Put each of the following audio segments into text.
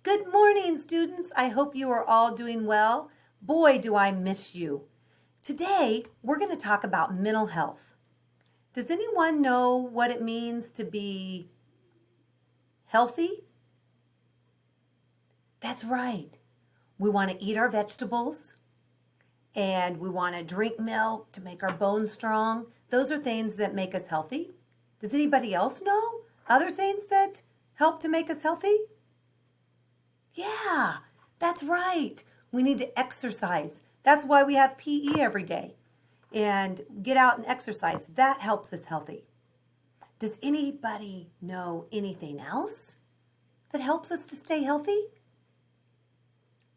Good morning, students. I hope you are all doing well. Boy, do I miss you. Today, we're going to talk about mental health. Does anyone know what it means to be healthy? That's right. We want to eat our vegetables and we want to drink milk to make our bones strong. Those are things that make us healthy. Does anybody else know other things that help to make us healthy? Yeah, that's right. We need to exercise. That's why we have PE every day. And get out and exercise. That helps us healthy. Does anybody know anything else that helps us to stay healthy?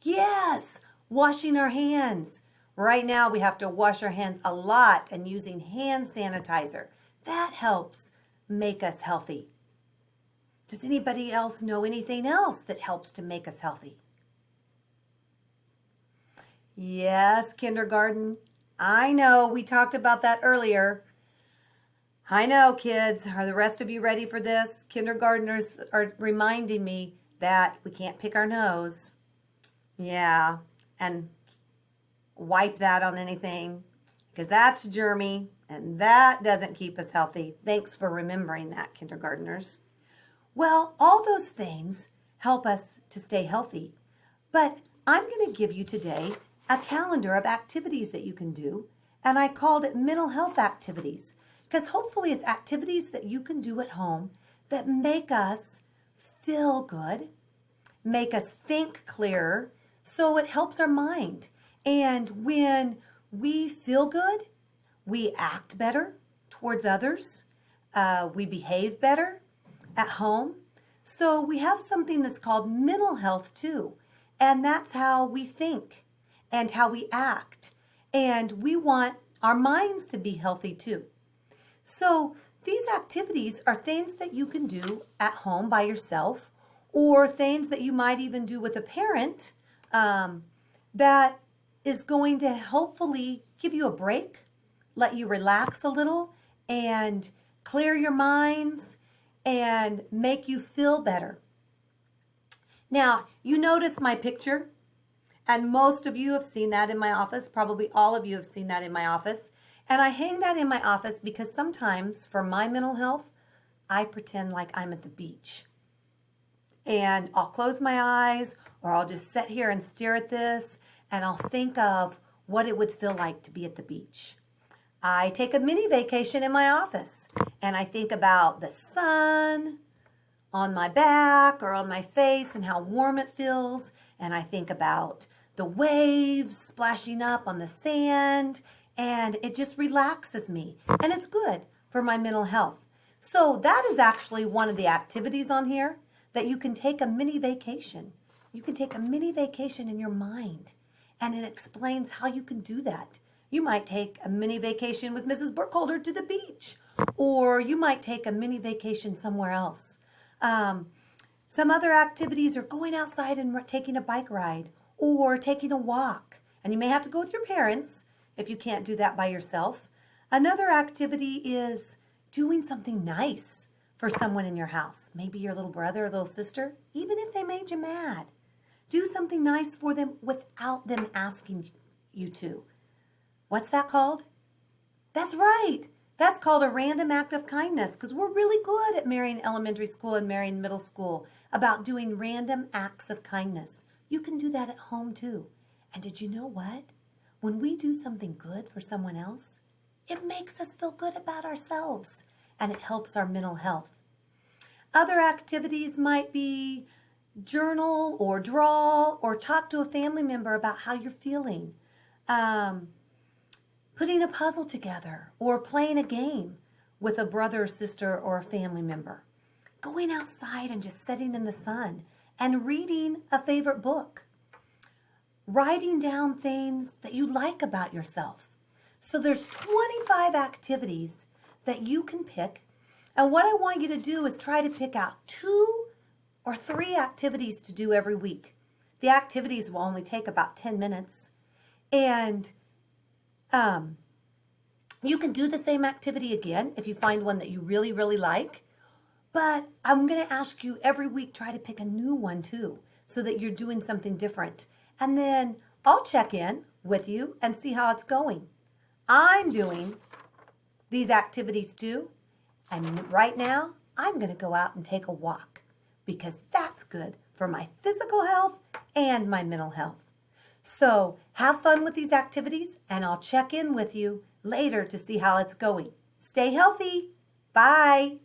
Yes, washing our hands. Right now we have to wash our hands a lot and using hand sanitizer. That helps make us healthy. Does anybody else know anything else that helps to make us healthy? Yes, kindergarten. I know we talked about that earlier. I know, kids. Are the rest of you ready for this? Kindergartners are reminding me that we can't pick our nose. Yeah, and wipe that on anything because that's germy and that doesn't keep us healthy. Thanks for remembering that, kindergartners. Well, all those things help us to stay healthy, but I'm going to give you today a calendar of activities that you can do, and I called it mental health activities because hopefully it's activities that you can do at home that make us feel good, make us think clearer, so it helps our mind. And when we feel good, we act better towards others, we behave better at home. So we have something that's called mental health too. And that's how we think and how we act. And we want our minds to be healthy too. So these activities are things that you can do at home by yourself or things that you might even do with a parent that is going to hopefully give you a break, let you relax a little and clear your minds and make you feel better. Now, you notice my picture, and most of you have seen that in my office. Probably all of you have seen that in my office. And I hang that in my office because sometimes for my mental health, I pretend like I'm at the beach. And I'll close my eyes or I'll just sit here and stare at this and I'll think of what it would feel like to be at the beach. I take a mini vacation in my office and I think about the sun on my back or on my face and how warm it feels. And I think about the waves splashing up on the sand and it just relaxes me and it's good for my mental health. So that is actually one of the activities on here that you can take a mini vacation. You can take a mini vacation in your mind and it explains how you can do that. You might take a mini vacation with Mrs. Burkholder to the beach, or you might take a mini vacation somewhere else. Some other activities are going outside and taking a bike ride or taking a walk. And you may have to go with your parents if you can't do that by yourself. Another activity is doing something nice for someone in your house, maybe your little brother or little sister, even if they made you mad. Do something nice for them without them asking you to. What's that called? That's right. That's called a random act of kindness because we're really good at Marion Elementary School and Marion Middle School about doing random acts of kindness. You can do that at home too. And did you know what? When we do something good for someone else, it makes us feel good about ourselves and it helps our mental health. Other activities might be journal or draw or talk to a family member about how you're feeling. Putting a puzzle together or playing a game with a brother or sister or a family member. Going outside and just sitting in the sun and reading a favorite book. Writing down things that you like about yourself. So there's 25 activities that you can pick. And what I want you to do is try to pick out 2 or 3 activities to do every week. The activities will only take about 10 minutes. And you can do the same activity again if you find one that you really like. But I'm going to ask you every week, try to pick a new one too. so that you're doing something different. And then I'll check in with you and see how it's going. I'm doing these activities too. And right now, I'm going to go out and take a walk because that's good for my physical health and my mental health. So have fun with these activities, and I'll check in with you later to see how it's going. Stay healthy. Bye.